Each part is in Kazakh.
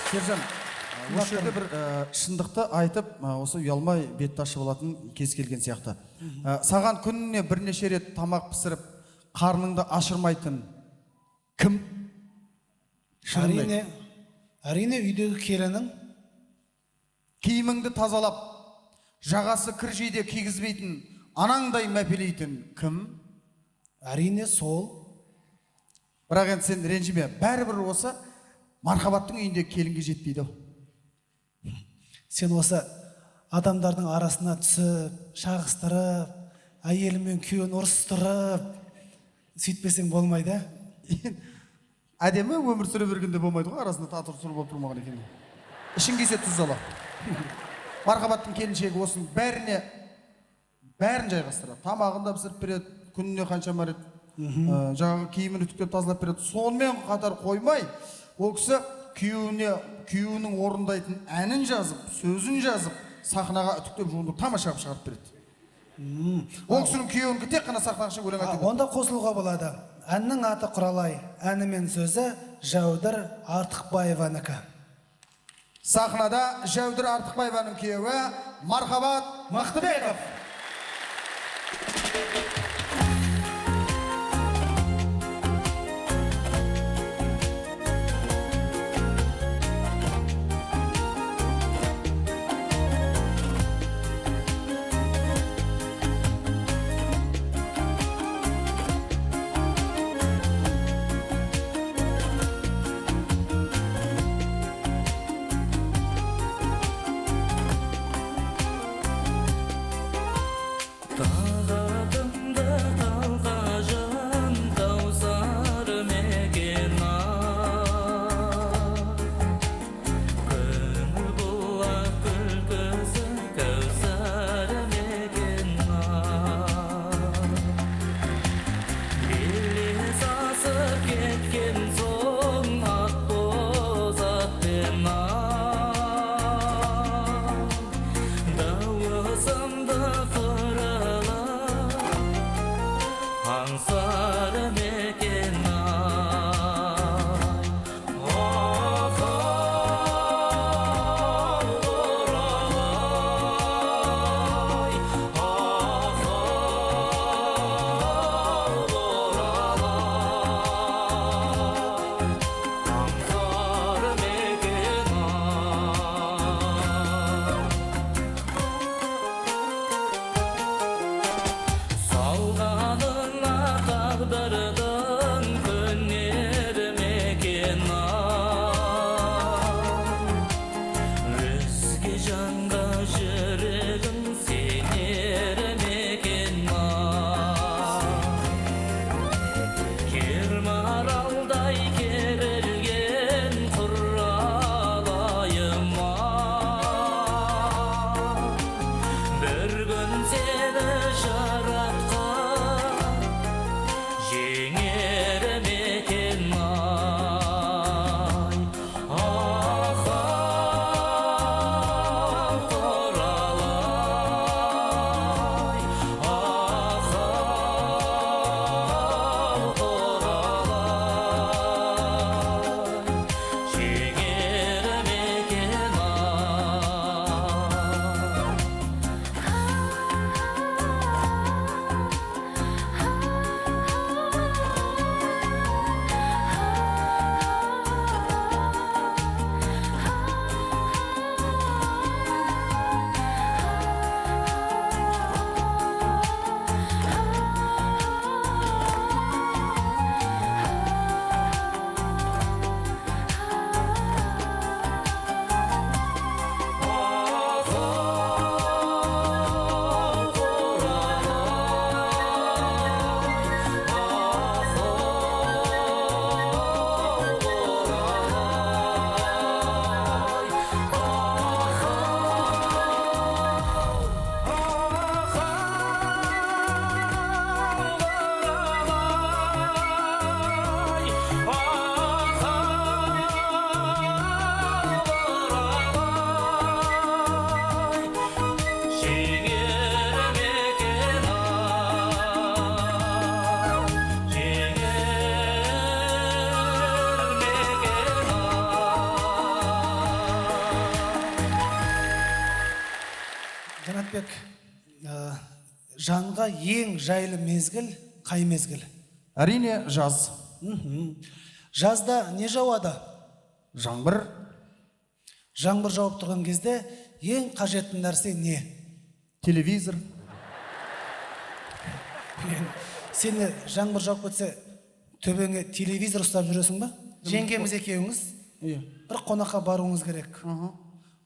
Сержан, осы жерде бір шындықты айтып, осы ұялмай бетті ашып алатын кез келген сияқты. Саған күніне бірнеше рет тамақ пісіріп, қарныңды ашырмайтын кім? Әрине үйдегі келінің. Киіміңді тазалап, жағасы кір жейде кигізбейтін, анаңдай мәпелейтін кім? Әрине сол. Бірақ енді сен ренжіме, бәрібір осы мархабаттың үйінде келінге жетпейді. Сен осы адамдардың арасына түсіп, шағыстырып, әйелі мен күйеуін ұрыстырып, сөйтпесең болмайды. Әдемі өмір сүре бергенде болмайды ғой, арасында татыр сұр болып тұрмаған екен. Ішін кесе тұз ала. Мархабаттың келіншегі осының бәрін жайғастырады. Тамағын да пісіріп береді, күніне қаншама рет жаңағы киімін үтіктеп тазалап береді. Сонымен қатар қоймай, ол кісі күйеуінің орындайтын әнін жазып, сөзін жазып, сахнаға үтіктеп жуындырып тамаша қылып шығарып береді. Ол кісінің күйеуінікі тек қана сахнаға шығып өлең айтып. Онда қосылуға болады. Әннің аты Құралай, әні мен сөзі Жәудір Артықбаеванікі. Сахнада Жәудір Артықбаеваның күйеуі Мархабат Мақтыбеков. жандарбек, жанға ең жайлы мезгіл қай мезгіл? Әрине жаз. Жазда не жауады? Жаңбыр. Жаңбыр жауып тұрған кезде ең қажетті нәрсе не? Телевизор. Сені жаңбыр жауып кетсе, төбеңе телевизор ұстап жүресің ба? Жеңгеміз екеуіңіз бір қонаққа баруыңыз керек.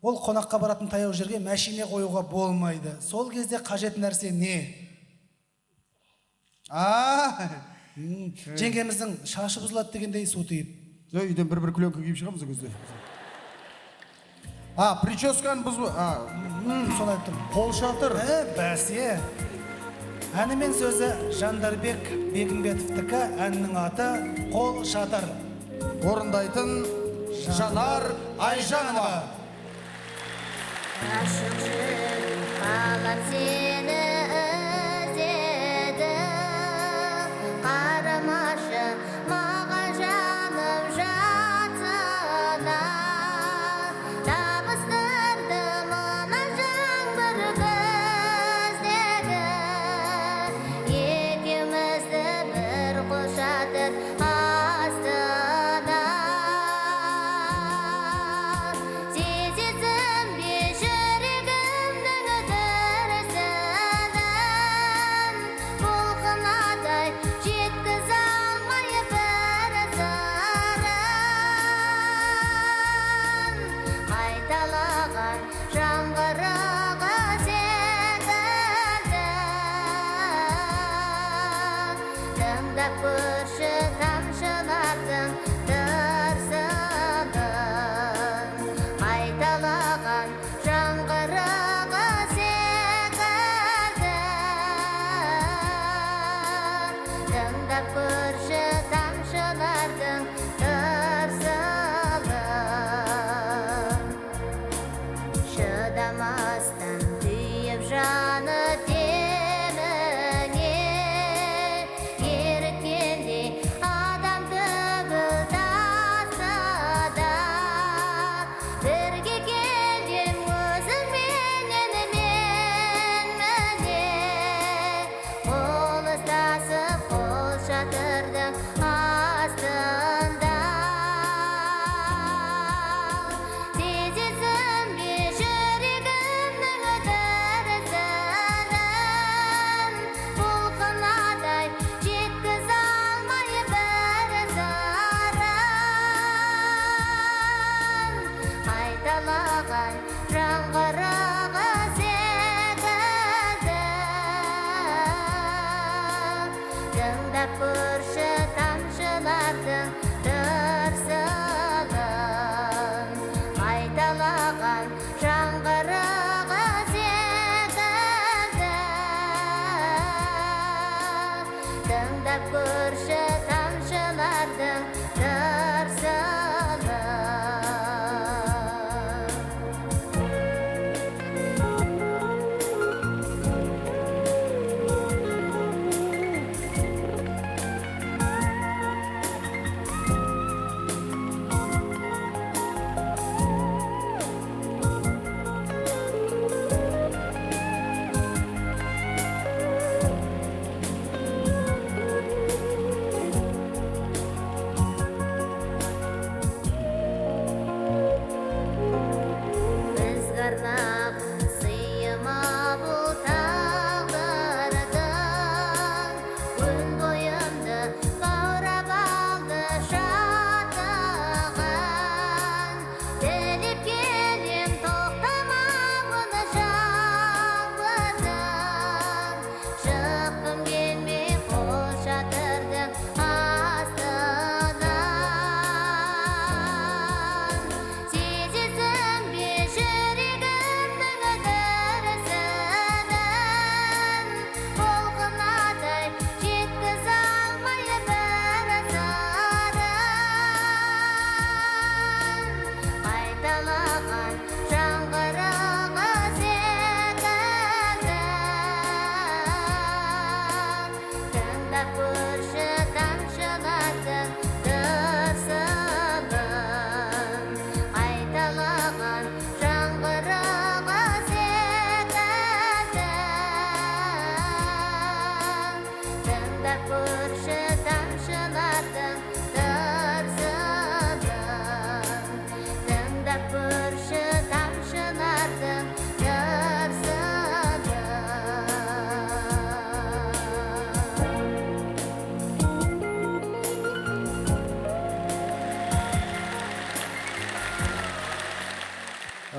Ол қонаққа баратын таяу жерге машина қоюға болмайды. Сол кезде қажет нәрсе не? Жеңгеміздің шашы бұзылады дегендей су тиіп. Үйден бір күленкі киіп шығамыз ол кезде. Прическаны бұзу. Соны айтып тұрмын. Қол шатыр. Бәсе. Әні мен сөзі Жандарбек Бегімбетовтікі, әннің аты Қол шатыр. Орындайтын Жанар Айжанова. Aşık kalan seni özledim. Karamaşı mağa canım jatına. Tabıstırdım ona жаңбыр көздегі. Екеумізді бір қол шатыр астына. Сезесің бе жүрегімнің дүрсін?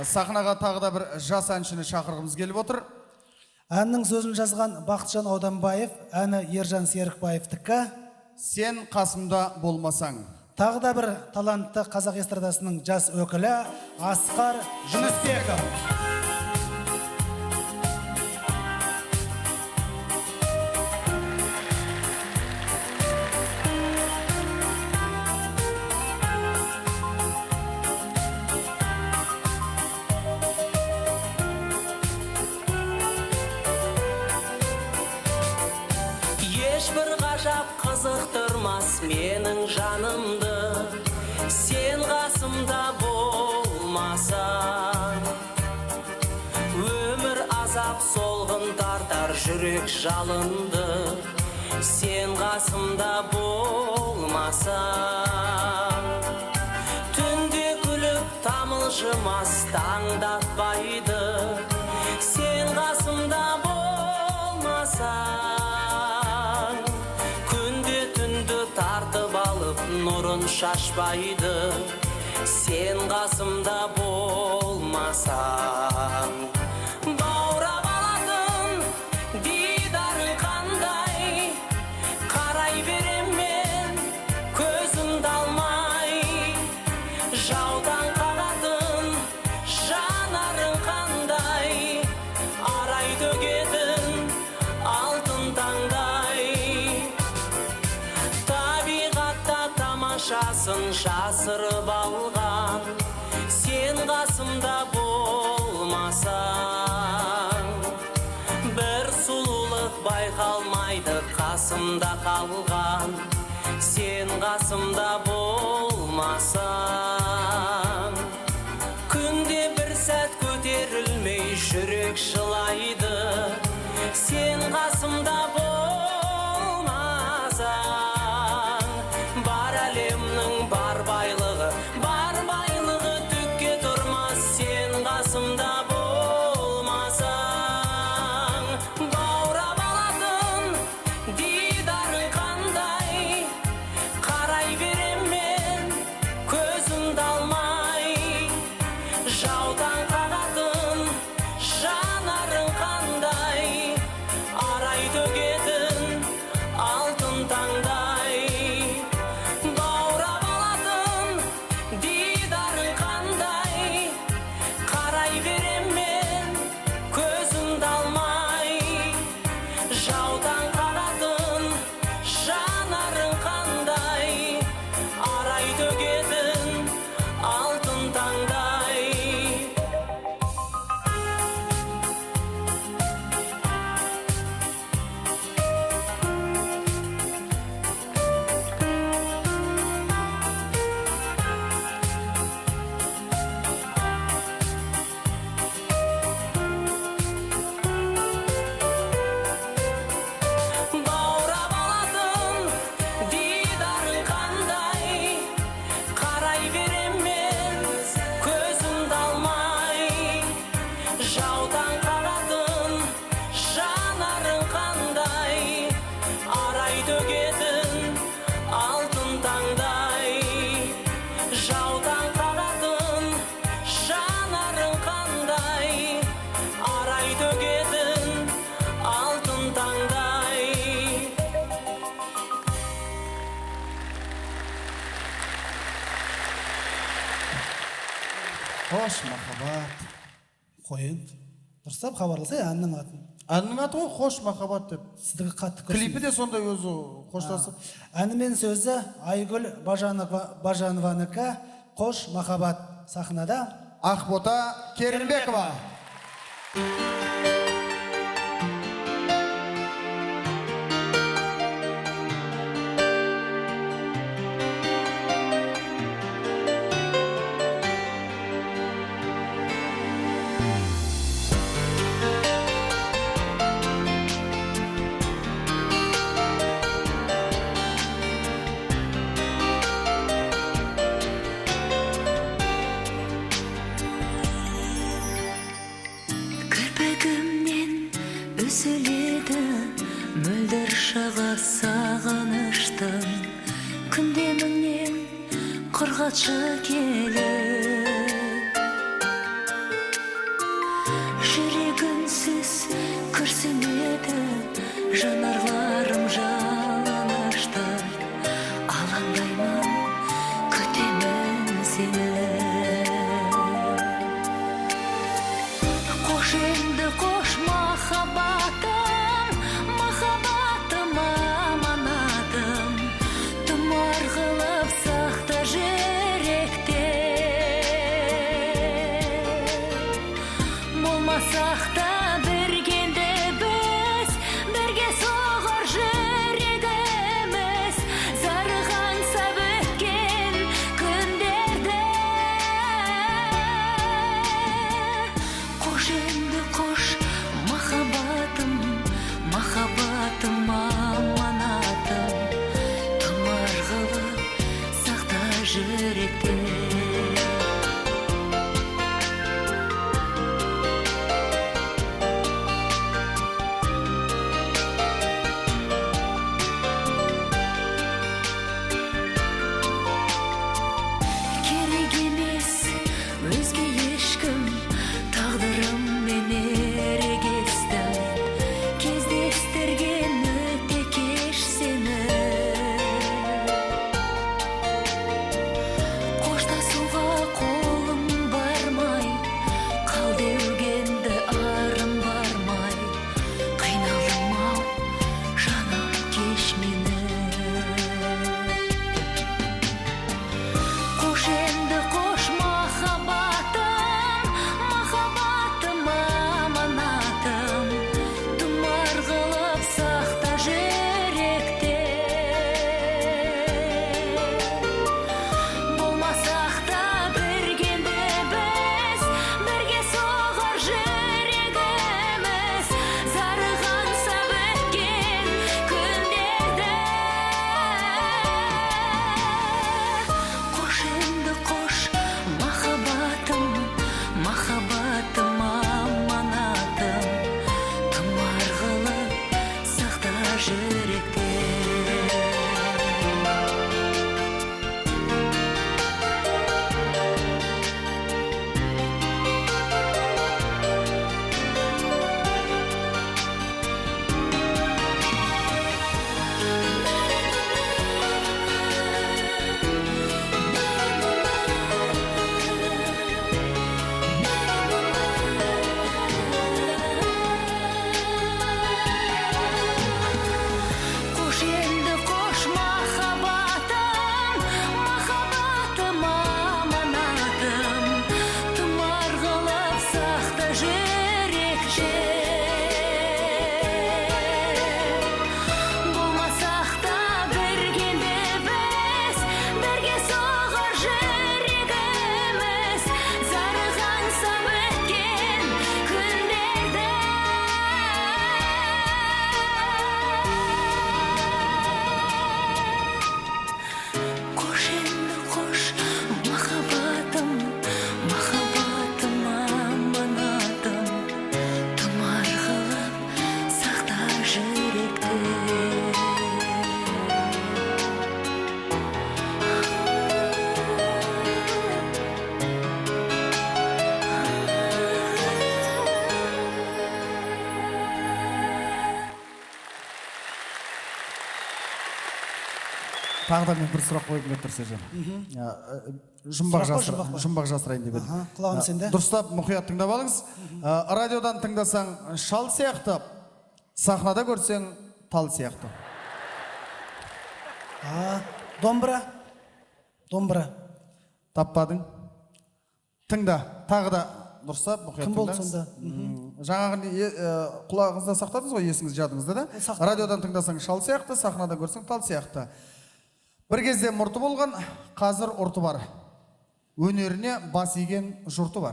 Сахнаға тағы да бір жас әншіні шақырғымыз келіп отыр. Әннің сөзін жазған Бақытжан Ауданбаев, әні Ержан Серікбаевтікі. Сен қасымда болмасаң. Тағы да бір талантты қазақ эстрадасының жас өкілі Асқар Жүнісбеков. Ешбір ғажап қызықтырмас менің жанымды, сен қасымда болмасаң. Өмір азап солғын тартар жүрек жалынды, сен қасымда болмасаң. Түнде күліп тамылжымас таңдатпайды, сен қасымда болмасаң. Тартып алып нұрын шашпайды, сен қасымда болмасаң. Баурап алатын дидарың қандай, қарай берем мен көзімді алмай. Жаудан қағатын жанарың қандай, арай төгетін алтын таңдай. Шасын жасырып алған, сен қасымда болмасаң. Бір сұлулық байқалмайды қасымда қалған, сен қасымда болмасаң. Күнде бір сәт көтерілмей жүрек жылайды, сен қасымда болмасаң. Бар байлығы түкке тұрмас, сен қасымда болмасаң. Баурап алатын дидарың қандай, қарай берем мен көзімді алмай. Жаудан қағатын жанарың қандай, арай төгетін алтын таңдай. Қош махаббат. Қой енді. Дұрыстап хабарласа, әннің атын. Әннің аты ғой Қош махаббат деп. Сіздікі қатты көрсін. Клипі де сондай өзі қоштасып. Әні мен сөзі Айгүл Бажанованыкі, Қош махаббат. Сахнада Ақбота Керімбекова. Үзіледі мөлдір шаға сағыныштың, күндеміңнен құрғатшы келіп. жанарларым жалынышты, алаңдаймын, күтемін сені. Қош енді қош махаббатым, махаббатым аманатым, тұмар қылып сақта жүректе. Болмасақ та біргенде біз, бірге соғар жүрегіміз, зарыған сап өткен күндерді. Қош енді қош махаббатым, махаббатым аманатым, тұмар қылып сақта жүректе. Керек емес өзге ешкім, тағдырыммен ерегестім, кездестірген өте кеш сені. Қоштасуға қолым бармай, қал деугенді арым бармай, қиналдым ау жаным кеш мені. Қош енді қош махаббатым, махаббатым аманатым, тұмар қылып сақта жүректе. Болмасақ та біргенде біз, бірге соғар жүрегіміз, зарыған сап өткен күндерді. Қош енді қош махаббатым, махаббатым аманатым, тұмар қылып сақта жүректе. Қош енді қош махаббатым, махаббатым аманатым, тұмар қылып сақта жүректе. Болмасақ та біргенде біз, бірге соғар жүрегіміз, зарыған сап өткен күндерді. Қош енді қош махаббатым, махаббатым аманатым, тұмар қылып сақта жүректе. Тағы да мен бір сұрақ қойып еді Сержан. Жұмбақ Сұрақ па, жұмбақ па? жұмбақ жасырайын деп Аха, едім. құлағым сенде. Дұрыстап мұқият тыңдап алыңыз. Радиодан тыңдасаң шал сияқты, сахнада көрсең тал сияқты. Домбыра, домбыра. Таппадың? Тыңда, тағы да дұрыстап мұқият Кім болды тыңдаңыз. сонда? Жаңағы құлағыңызда сақтадыңыз ғой, есіңіз жадыңызда да. Сақтадым. Радиодан тыңдасаң шал сияқты, сахнада көрсең тал сияқты. Бір кезде мұрты болған, қазір ұрты бар. Өнеріне бас иген жұрты бар.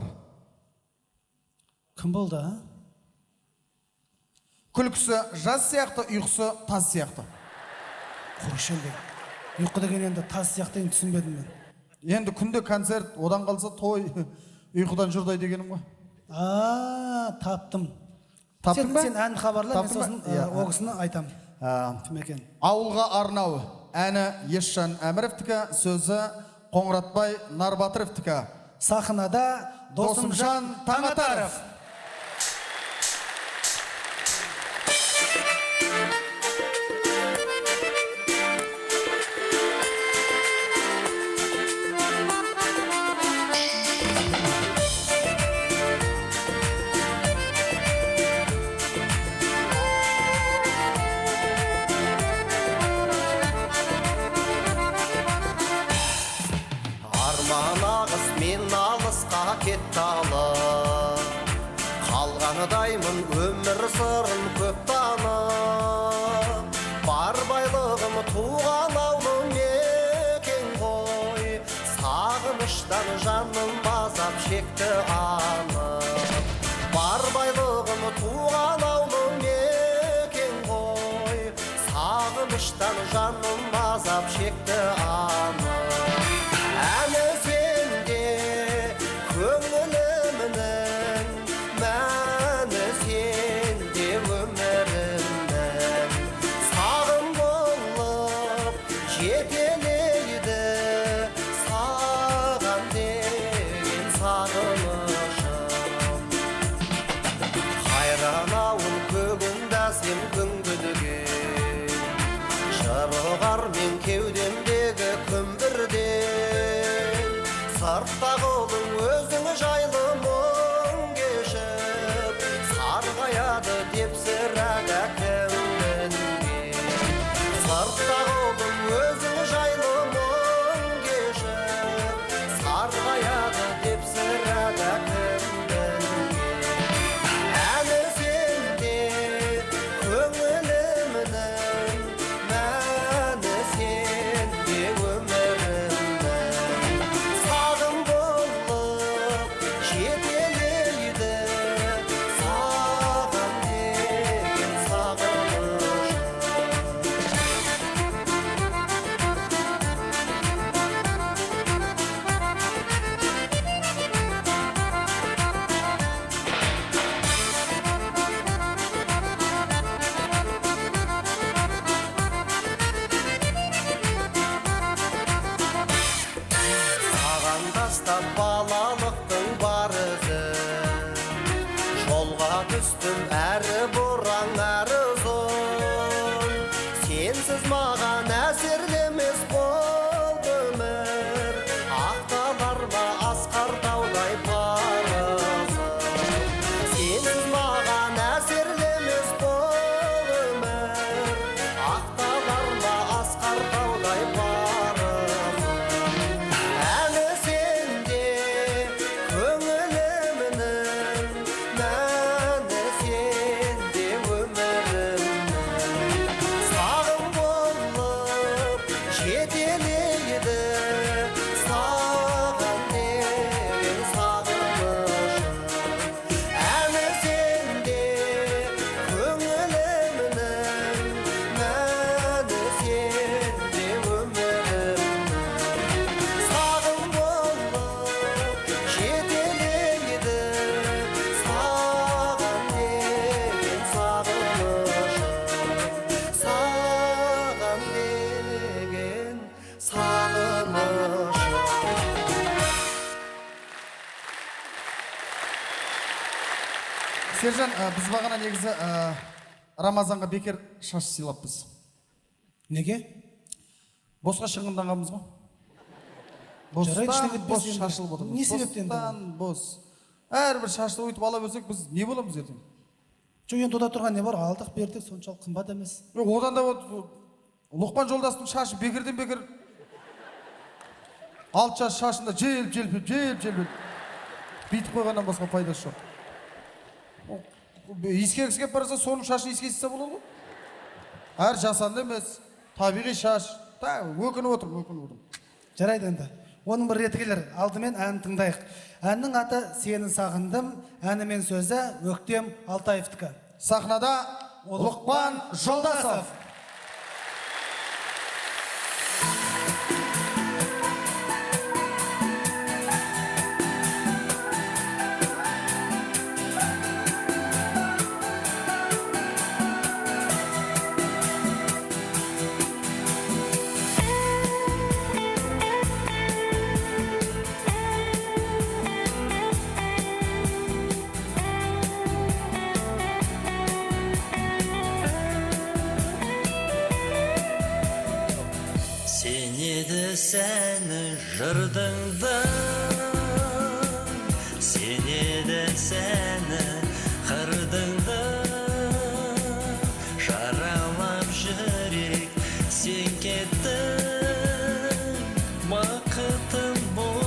Кім болды, а? Күлкісі жаз сияқты, ұйқысы таз сияқты. Қойшы енді. Ұйқы деген енді таз сияқты түсінбедім мен. Енді күнде концерт, одан қалса той, ұйқыдан жұрдай дегенім ғой. Таптым. Таптың ба? Сен ән хабарла, мен Таптың ба? сосын Иә. о кісіні айтам. Кім екен? Ауылға арнау, әні Есжан Әміровтікі, сөзі Қоңыратбай Нарбатыровтікі. Сахнада Досымжан Таңатаров. арман ағыс мен алысқа кетті алып, қалғаныдаймын өмір сырын көп танып. Бар байлығым туған ауылым екен ғой, сағыныштан жаным азап шекті анық. Бар байлығым туған ауылым екен ғой, сағыныштан жаным азап шекті анық. Әлі сенде көңілімнің мәні, сенде өмірімнің сағым болып жетелейді саған деген сағынышым. Қайран ауыл көгінде сен күнгідген, жырғар мен кеудемдегі күмбірден. Сыртта қолың өзің жайлы мұң кешіп, сарғаяды деп сірәді кім білген. Сыртта қолың өзің жайлы мұң кешіп, сарғаяды деп сірәді кім білген. Әлі сенде көңілімнің мәні, сенде өмірімнің сағым болып жетелейді саған деген сағынышым. Саған тастап балалықтың бар ізін, жолға түстім әрі бұраң әрі ұзын. Сенсіз маған әсерлемес болды өмір, ақталар ма асқар таудай парызым. Сенсіз маған әсерлемес болды өмір, ақталар ма асқар таудай парызым. Әлі сенде көңілімнің мәні, сенде өмірімнің сағым болып жетелейді саған деген сағынышым. Әлі сенде көңілімнің мәні, сенде өмірімнің сағым болып жетелейді саған деген сағынышым. Саған деген сағынышым. Сержан, біз бағана негізі Рамазанға бекер шаш сыйлаппыз. Неге? Босқа шығынданғанбыз ғой. Жарайды, Бостан ештеңе бос етпес енді. шашылып отырмыз. Не себептен? Бостан бос. Әрбір шашты өйтіп ала берсек, біз не боламыз ертең? Жоқ, енді ода тұрған не бар? Алдық, бердік, соншалық қымбат емес. Одан да Лұқпан жолдастың шашы бекерден бекер. Алты жас шашында желп-желпіп бүйтіп қойғаннан басқа пайдасы жоқ. Ескергісі келіп барса, соның шашын ескесізсе болады ғой. Әр жасанды емес, табиғи шаш. Өкініп отырмын. Жарайды енді. Оның бір реті келер. Алдымен ән тыңдайық. Әннің аты «Сені сағындым», әні мен сөзі Өктем Алтаевтікі. Сахнада Лұқпан Жолдасов. Seni jırdındı, seni de seni kırdındı. Жаралап жүрек, сен кеттің, бақытым бол.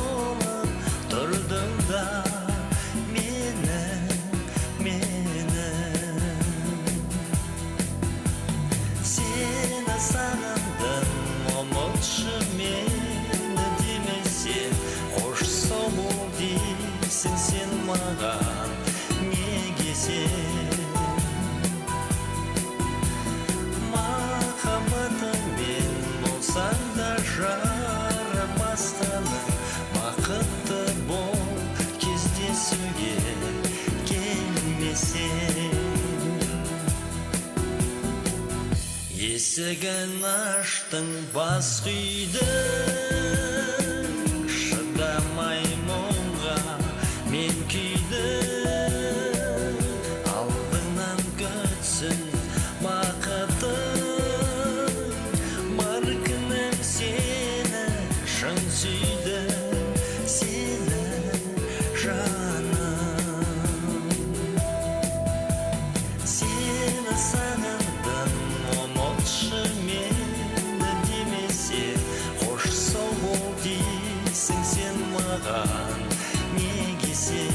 Есігін аштың бас күйдің, шыдамай мұңға мен күйдің, алдыңнан көтсін бақытың, бар күнім сені шын сүйдім, сені жаным. Сені сағындым, ұмытшы мені демесе, қош сау бол дейсің сен маған, неге сен?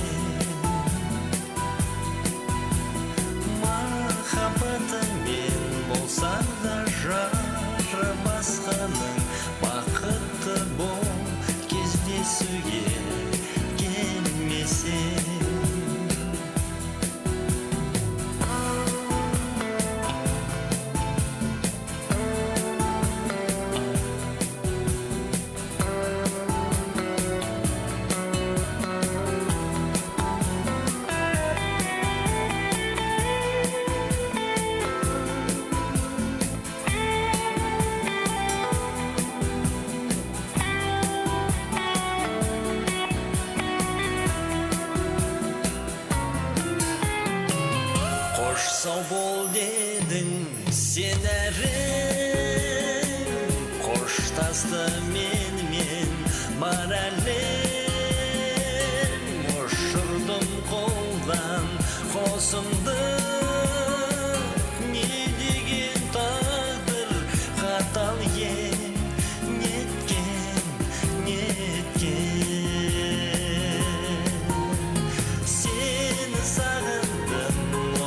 Махаббатыңмен болсаң да жары басқаның, бақытты бол кездесуге келмесең. Қош сау бол дедің сен әрім, қоштасты менімен бар әлем. Ұшырдым қолдан қосымды, не деген тағдыр қатал ең, неткен, неткен. Сені сағындым,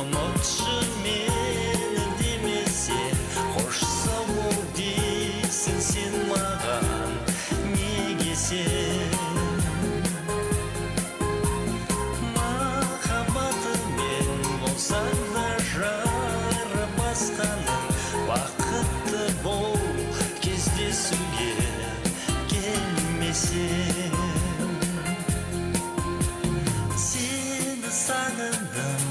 ұмытшы мені демесе, қош сау бол дейсің сен маған, неге сен? Махаббатыңмен болсаң да жары басқаның, бақытты бол кездесуге келмесең. Сені сағындым,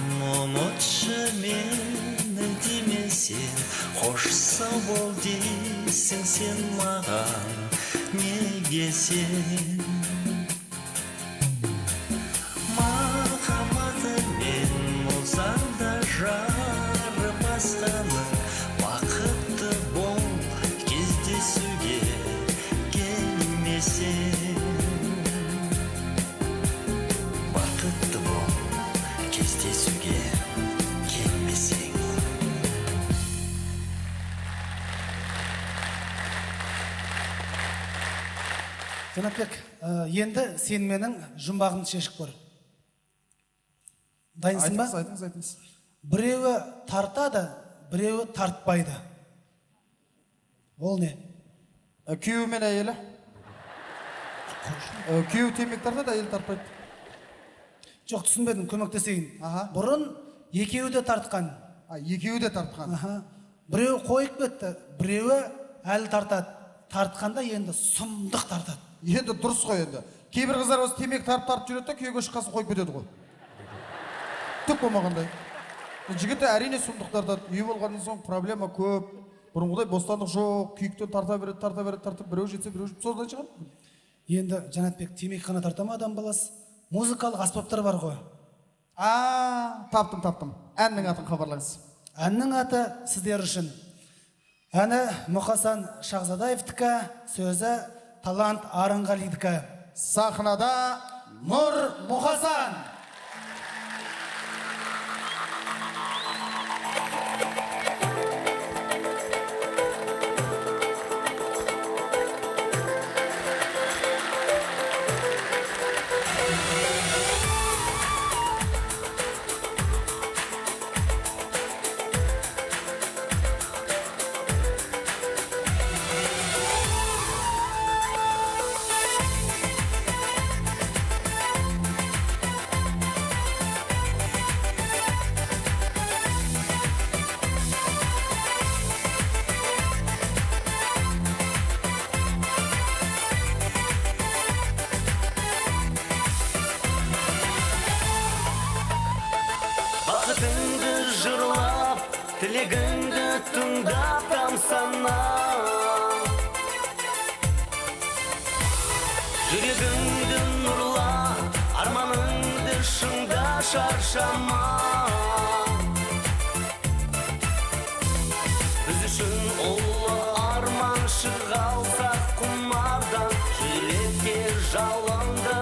ұмытшы мені демесең, қош сау бол дейсің сен маған, неге сен? Махаббатыңмен болсаң да жары басқаның, бақытты бол кездесуге келмесең. Бақытты бол кездесуге келмесең. Жанатбек, енді сен менің жұмбағымды шешіп көр. Дайынсың ба? Айтыңыз, айтыңыз. Біреуі тартады, біреуі тартпайды. Ол не? Күйеуі мен әйелі. Күйеуі темек тартады, әйел тартпайды. Жоқ, түсінбедім, көмектесейін. Аха. Бұрын екеуі де тартқан. Екеуі де тартқан. Аха. Біреуі қойып кетті, біреуі әлі тартады. Тартқанда енді сұмдық тартады. Енді дұрыс қой енді. Кейбір қыздар осы темек тарып жүреді да, күйеуге шыққасын қойып кетеді ғой. Түк болмағандай. Жігіті әрине сұмдық тартады. Үй болғаннан соң проблема көп. Бұрынғыдай бостандық жоқ, күйіктен тарта береді, тартып, біреу жетсе, біреу жетсе, содан шығар. Енді Жанатбек темекі қана тарта ма адам баласы? Музыкалық аспаптар бар ғой. Таптым. Әннің атын хабарлаңыз. Әннің аты сіздер үшін. Әні Мұқасан Шахзадаевтікі, сөзі Талант Арынғалидікі. Сахнада Нұр Мұқасан. тілегіңді тыңдап тамсана, жүрегіңді нұрла, арманыңды шыңда шаршама. Біз үшін ұлы арман шығалсақ құмардан, жүрекке жалынды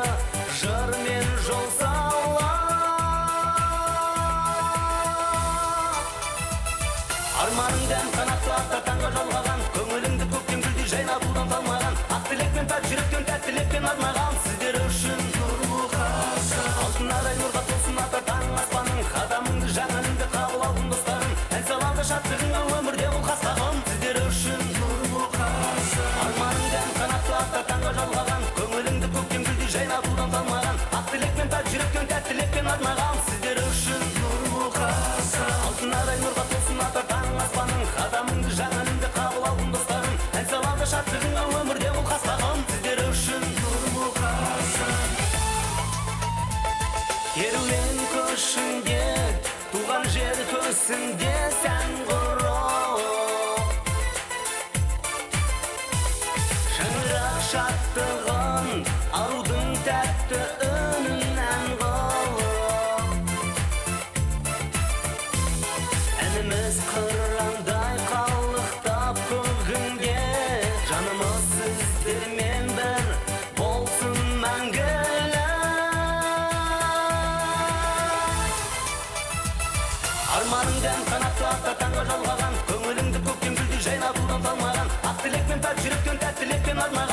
жырмен жол сала. Арманыңдан қанатты атта таңға жалғаған, көңіліңді көктем гүлдей жайнатудан талмаған, ақ тілекпен пәк жүректен тәттілікпен арнаған, сіздер үшін алтын арай нұрға толсын ата таң аспаның, қадамыңды жаңылыңды қабыл алдым достарым, ән салады шаттығыңа өмірде бұл қастағым, сіздер үшін арманыңдан қанатты атта таңға жалғаған, көңіліңді көктем гүлдей жайнатудан талмаған, ақ тілекпен пәк жүректен тәттілікпен арнаған, сіздер үшін алтын арай нұрға толсын ата таң аспаның, қадамыңды жаңылыңды қабыл алдым достарым, ән салады шаттығыңа өмірде бұл қастағым, сіздер үшін керуен көшінде туған жер төсінде сән құрып, шаңырақ шаттығын арудың тәтті үнінен қылып, әніміз қырандай қалықтап көгінде, жанымыз сіздермен бір болсын мәңгілік. Арманыңдан қанатты атта таңға жалғаған, көңіліңді көктем гүлдей жайнатудан талмаған, ақ тілекпен пәк жүректен тәттілікпен арнаған.